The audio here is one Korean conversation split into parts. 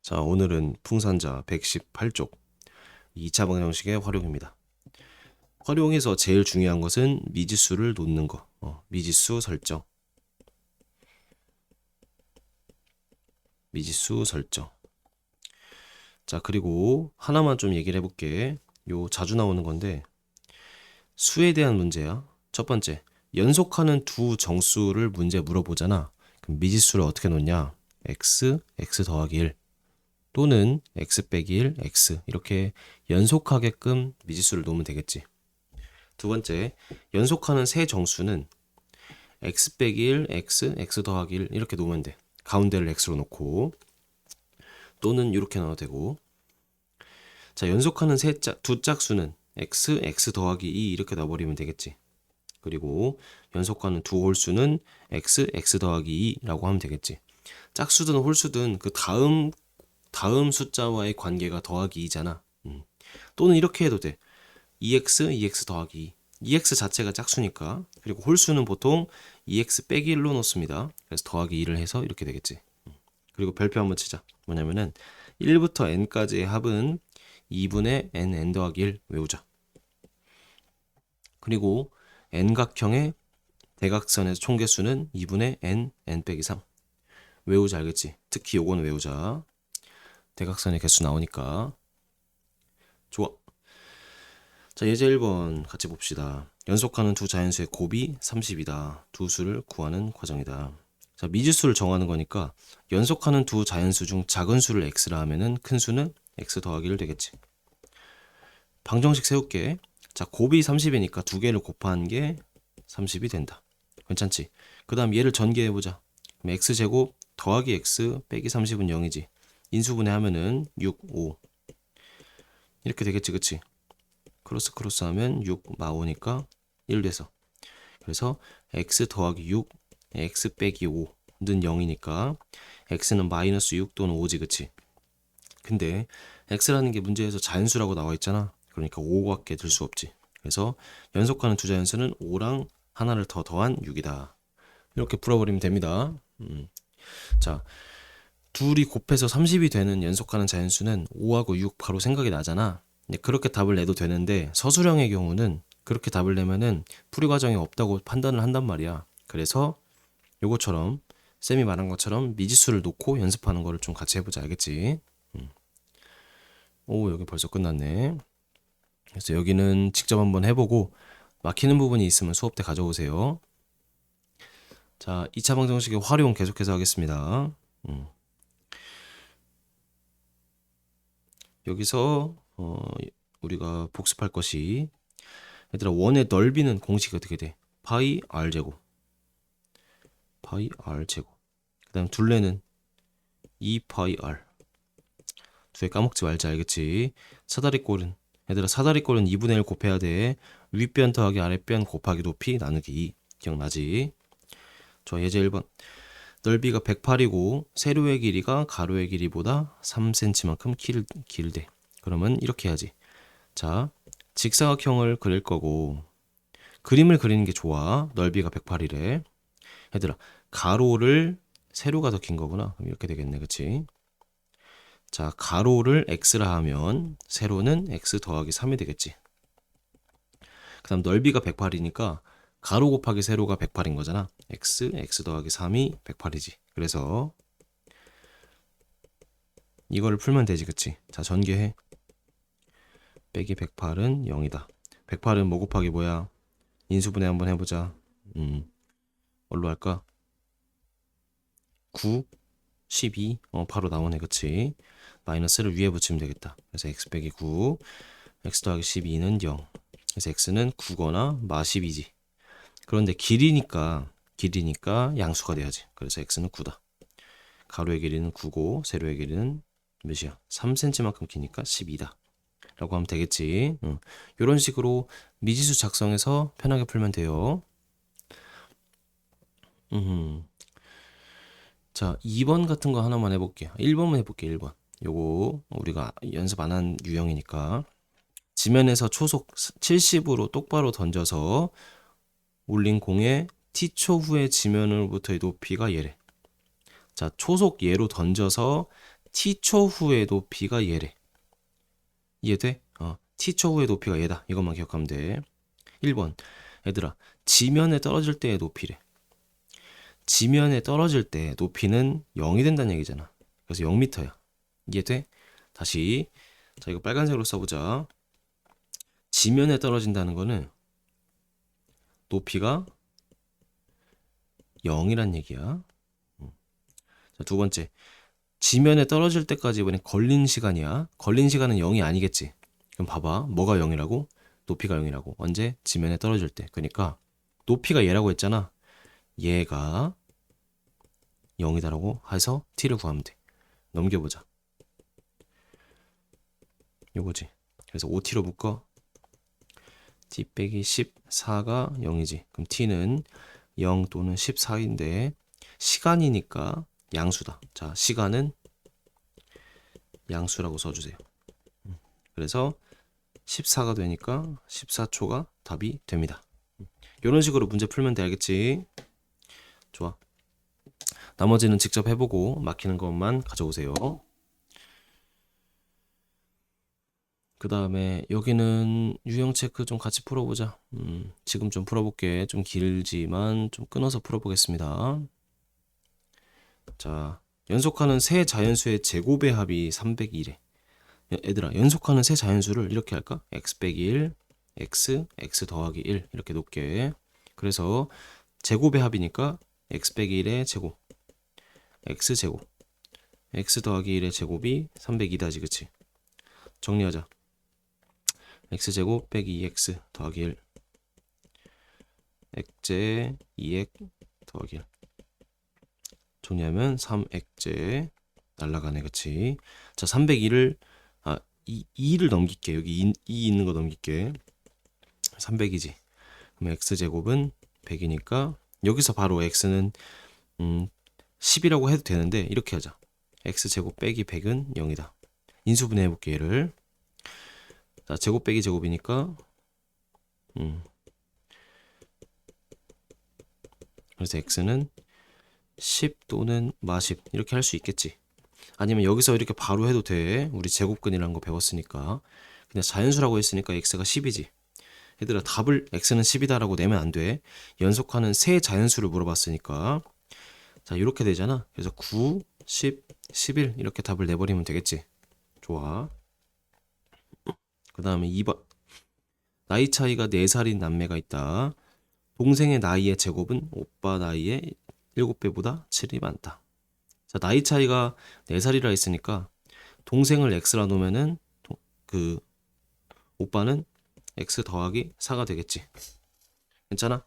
자, 오늘은 풍산자 118쪽 2차 방정식의 활용입니다. 활용에서 제일 중요한 것은 미지수를 놓는 거. 미지수 설정. 미지수 설정. 자, 그리고 하나만 좀 얘기를 해볼게. 요 자주 나오는 건데 수에 대한 문제야. 첫 번째, 연속하는 두 정수를 문제 물어보잖아. 그럼 미지수를 어떻게 놓냐? x 더하기 1 또는 x 빼기 1, x 이렇게 연속하게끔 미지수를 놓으면 되겠지. 두 번째, 연속하는 세 정수는 x 빼기 1, x 더하기 1 이렇게 놓으면 돼. 가운데를 x로 놓고 또는 이렇게 넣어도 되고. 자, 연속하는 두 짝수는 x 더하기 2 이렇게 놔버리면 되겠지. 그리고 연속하는 두 홀수는 x 더하기 2라고 하면 되겠지. 짝수든 홀수든 그 다음 숫자와의 관계가 더하기 2잖아. 또는 이렇게 해도 돼. 2x 더하기 2. 2x 자체가 짝수니까. 그리고 홀수는 보통 2x 빼기 1로 놓습니다. 그래서 더하기 2를 해서 이렇게 되겠지. 그리고 별표 한번 치자. 뭐냐면은 1부터 n까지의 합은 2분의 n 더하기 1 외우자. 그리고 n각형의 대각선에서 총개수는 2분의 n 빼기 3 외우자. 알겠지? 특히 요거는 외우자. 대각선의 개수 나오니까. 좋아. 자, 예제 1번 같이 봅시다. 연속하는 두 자연수의 곱이 30이다. 두 수를 구하는 과정이다. 자, 미지수를 정하는 거니까 연속하는 두 자연수 중 작은 수를 x라 하면은 큰 수는 x 더하기 1 되겠지. 방정식 세울게. 자, 곱이 30이니까 두 개를 곱한 게 30이 된다. 괜찮지? 그 다음 얘를 전개해보자. 그럼 x제곱 더하기 x 빼기 30은 0이지. 인수분해 하면은 6, 5 이렇게 되겠지. 그치? 크로스 하면 6 마오니까 1 돼서. 그래서 x 더하기 6 x 빼기 5는 0이니까 x는 마이너스 6 또는 5지. 그치? 근데 x라는 게 문제에서 자연수라고 나와 있잖아. 그러니까 5밖에 들 수 없지. 그래서 연속하는 두 자연수는 5랑 하나를 더 더한 6이다. 이렇게 풀어버리면 됩니다. 자, 둘이 곱해서 30이 되는 연속하는 자연수는 5하고 6 바로 생각이 나잖아. 그렇게 답을 내도 되는데 서술형의 경우는 그렇게 답을 내면은 풀이 과정이 없다고 판단을 한단 말이야. 그래서 요거처럼 쌤이 말한 것처럼 미지수를 놓고 연습하는 거를 좀 같이 해보자. 알겠지? 오, 여기 벌써 끝났네. 그래서 여기는 직접 한번 해보고 막히는 부분이 있으면 수업 때 가져오세요. 자, 2차 방정식의 활용 계속해서 하겠습니다. 여기서 우리가 복습할 것이, 얘들아, 원의 넓이는 공식이 어떻게 돼? 파이 r제곱. 파이 r제곱. 그 다음 둘레는 2파이 r. 두 개 까먹지 말자. 알겠지? 사다리꼴은, 얘들아, 사다리꼴은 2분의 1 곱해야 돼. 윗변 더하기 아랫변 곱하기 높이 나누기 2. 기억나지? 좋아. 예제 1번. 넓이가 108이고 세로의 길이가 가로의 길이보다 3cm만큼 길대. 그러면 이렇게 해야지. 자, 직사각형을 그릴 거고 그림을 그리는 게 좋아. 넓이가 108이래. 얘들아, 가로를 세로가 더 긴 거구나. 그럼 이렇게 되겠네. 그치? 자, 가로를 x라 하면 세로는 x 더하기 3이 되겠지. 그 다음 넓이가 108이니까 가로 곱하기 세로가 108인 거잖아. x 더하기 3이 108이지. 그래서 이거를 풀면 되지. 그치? 자, 전개해. 빼기 108은 0이다. 108은 뭐 곱하기 뭐야? 인수분해 한번 해보자. 뭘로 할까? 9, 12. 바로 나오네. 그치? 마이너스를 위에 붙이면 되겠다. 그래서 x 빼기 9, x 더하기 12는 0. 그래서 x는 9거나 마 12지. 그런데 길이니까 양수가 돼야지. 그래서 x는 9다. 가로의 길이는 9고 세로의 길이는 몇이야? 3cm만큼 기니까 12다. 라고 하면 되겠지. 이런 식으로 미지수 작성해서 편하게 풀면 돼요. 자, 2번 같은 거 하나만 해볼게요. 1번만 해볼게요. 1번. 요거 우리가 연습 안 한 유형이니까. 지면에서 초속 70으로 똑바로 던져서 올린 공의 t초 후의 지면으로부터의 높이가 얘래. 자, 초속 얘로 던져서 t초 후의 높이가 얘래. 이해돼? t초 후의 높이가 얘다. 이것만 기억하면 돼. 1번. 얘들아, 지면에 떨어질 때의 높이래. 지면에 떨어질 때 높이는 0이 된다는 얘기잖아. 그래서 0m야. 이해돼? 다시. 자, 이거 빨간색으로 써보자. 지면에 떨어진다는 거는 높이가 0이란 얘기야. 자, 두 번째. 지면에 떨어질 때까지 이번엔 걸린 시간이야. 걸린 시간은 0이 아니겠지. 그럼 봐봐. 뭐가 0이라고? 높이가 0이라고. 언제? 지면에 떨어질 때. 그러니까 높이가 얘라고 했잖아. 얘가 0이다라고 해서 t를 구하면 돼. 넘겨보자. 요거지. 그래서 5t로 묶어. t 빼기 14가 0이지. 그럼 t는 0 또는 14인데 시간이니까 양수다. 자, 시간은 양수라고 써주세요. 그래서 14가 되니까 14초가 답이 됩니다. 이런 식으로 문제 풀면 돼. 알겠지? 좋아. 나머지는 직접 해보고 막히는 것만 가져오세요. 그 다음에 여기는 유형 체크 좀 같이 풀어보자. 지금 좀 풀어볼게. 좀 길지만 좀 끊어서 풀어보겠습니다. 자, 연속하는 세 자연수의 제곱의 합이 301에. 얘들아, 연속하는 세 자연수를 이렇게 할까? x 빼기 1, x 더하기 1 이렇게 놓게. 그래서 제곱의 합이니까 x 빼기 1의 제곱, x제곱, x 더하기 1의 제곱이 302다지, 그치? 정리하자. x제곱 빼기 2x 더하기 1, x제 2x 더하기 1. 정리하면 3x제 날라가네, 그치? 자, 302를 2를 넘길게. 여기 2 있는 거 넘길게. 300이지. 그럼 x제곱은 100이니까 여기서 바로 x는 10이라고 해도 되는데 이렇게 하자. x제곱 빼기 100은 0이다. 인수분해 해볼게, 얘를. 자, 제곱 빼기 제곱이니까 그래서 x는 10 또는 -10 이렇게 할 수 있겠지. 아니면 여기서 이렇게 바로 해도 돼. 우리 제곱근이라는 거 배웠으니까. 그냥 자연수라고 했으니까 x가 10이지. 얘들아, 답을 x는 10이다라고 내면 안 돼. 연속하는 세 자연수를 물어봤으니까. 자, 이렇게 되잖아. 그래서 9, 10, 11 이렇게 답을 내버리면 되겠지. 좋아. 그 다음에 2번. 나이 차이가 4살인 남매가 있다. 동생의 나이의 제곱은 오빠 나이의 7배보다 7이 많다. 자, 나이 차이가 4살이라 했으니까 동생을 x라 놓으면은 그 오빠는 x 더하기 4가 되겠지. 괜찮아?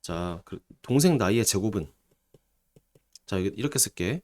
자, 동생 나이의 제곱은, 자, 이렇게 쓸게.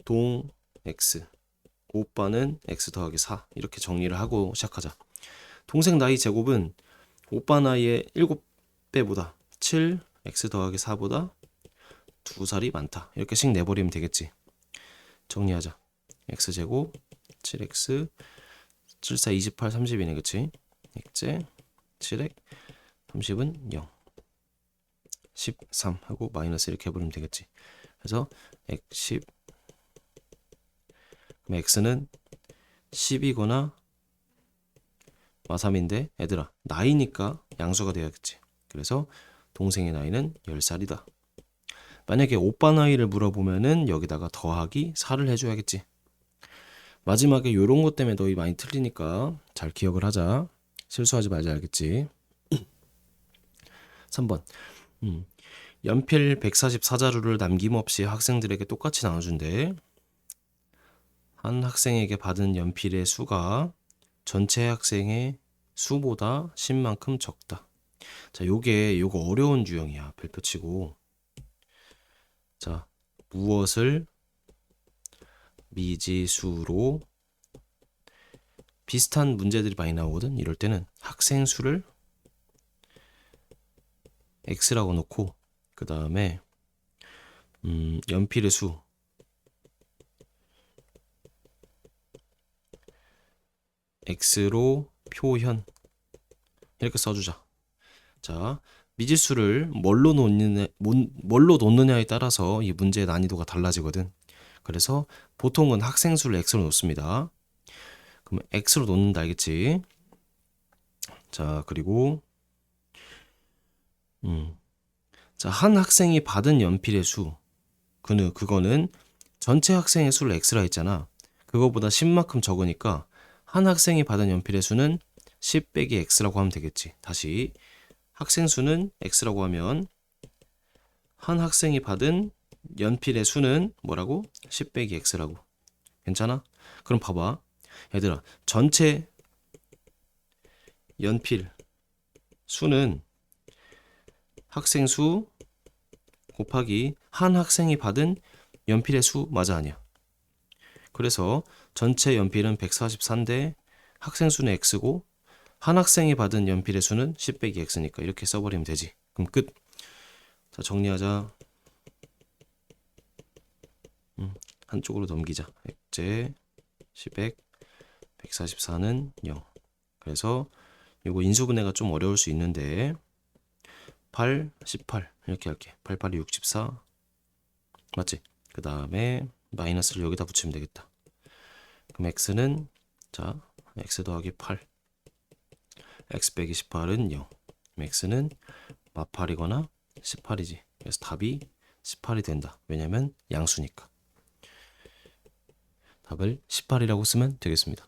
동 x, 오빠는 x 더하기 4 이렇게 정리를 하고 시작하자. 동생 나이 제곱은 오빠 나이의 7배보다 7, x 더하기 4보다 2살이 많다. 이렇게 씩 내버리면 되겠지. 정리하자. x제곱 7x 7, 4, 28, 30이네, 그치? x제 7x 30은 0, 13 하고 마이너스 이렇게 해버리면 되겠지. 그래서 x 10, 그럼 x는 10이거나 마3인데 얘들아, 나이니까 양수가 되어야겠지. 그래서 동생의 나이는 10살이다. 만약에 오빠 나이를 물어보면은 여기다가 더하기 4를 해줘야겠지. 마지막에 요런 것 때문에 너희 많이 틀리니까 잘 기억을 하자. 실수하지 말자, 알겠지? 3번. 연필 144자루를 남김없이 학생들에게 똑같이 나눠준대. 한 학생에게 받은 연필의 수가 전체 학생의 수보다 10만큼 적다. 자, 요거 어려운 유형이야. 별표치고. 자, 무엇을 미지수로, 비슷한 문제들이 많이 나오거든. 이럴 때는 학생 수를 x라고 놓고 그 다음에 연필의 수 x로 표현 이렇게 써주자. 자, 미지수를 뭘로 놓느냐에 따라서 이 문제의 난이도가 달라지거든. 그래서 보통은 학생수를 x로 놓습니다. 그럼 x로 놓는다 알겠지? 자, 그리고 자, 한 학생이 받은 연필의 수. 그거는 전체 학생의 수를 x라 했잖아. 그거보다 10만큼 적으니까 한 학생이 받은 연필의 수는 10 빼기 x라고 하면 되겠지. 다시 학생 수는 x라고 하면 한 학생이 받은 연필의 수는 뭐라고? 10 빼기 x라고. 괜찮아? 그럼 봐봐. 얘들아, 전체 연필 수는 학생 수 곱하기 한 학생이 받은 연필의 수 맞아 아니야? 그래서 전체 연필은 144인데 학생 수는 x고 한 학생이 받은 연필의 수는 10 빼기 x니까 이렇게 써버리면 되지. 그럼 끝. 자, 정리하자. 한쪽으로 넘기자. 액제 10백 144는 0. 그래서 이거 인수분해가 좀 어려울 수 있는데 8, 18 이렇게 할게. 8, 8이 64 맞지? 그 다음에 마이너스를 여기다 붙이면 되겠다. 그럼 x는 자 x 더하기 8 x 빼기 18은 0. x는 마팔이거나 18이지. 그래서 답이 18이 된다. 왜냐면 양수니까. 답을 18이라고 쓰면 되겠습니다.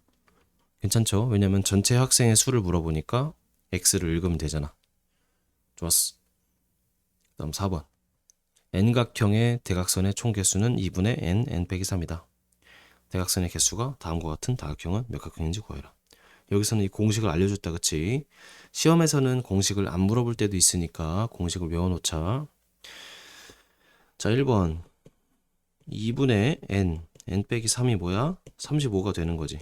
괜찮죠? 왜냐면 전체 학생의 수를 물어보니까 x를 읽으면 되잖아. 좋았어. 다음 4번. n각형의 대각선의 총 개수는 2분의 n 빼기 3이다. 대각선의 개수가 다음과 같은 다각형은 몇 각형인지 구해라. 여기서는 이 공식을 알려줬다, 그치? 시험에서는 공식을 안 물어볼 때도 있으니까 공식을 외워놓자. 자, 1번 2분의 n 빼기 3이 뭐야? 35가 되는 거지.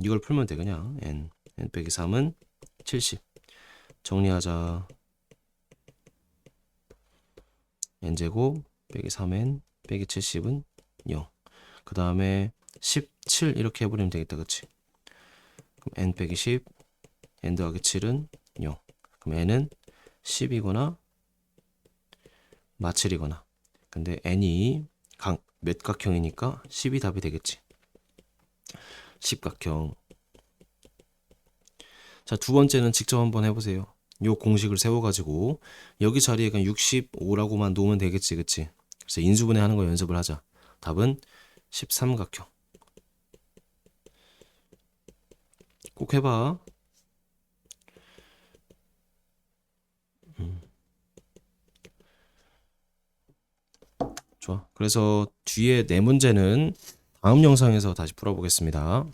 이걸 풀면 돼 그냥. n 빼기 3은 70. 정리하자. n제곱 빼기 3n 빼기 70은 0. 그 다음에 17 이렇게 해버리면 되겠다, 그치? 그럼 n 빼기 10 n 더하기 7은 0. 그럼 n은 10이거나 마7이거나. 근데 n이 몇 각형이니까 10이 답이 되겠지. 10각형. 자, 두 번째는 직접 한번 해보세요. 요 공식을 세워가지고 여기 자리에 그냥 65라고만 놓으면 되겠지, 그치? 그래서 인수분해 하는 거 연습을 하자. 답은 13각형. 꼭 해봐. 좋아. 그래서 뒤에 네 문제는 다음 영상에서 다시 풀어보겠습니다.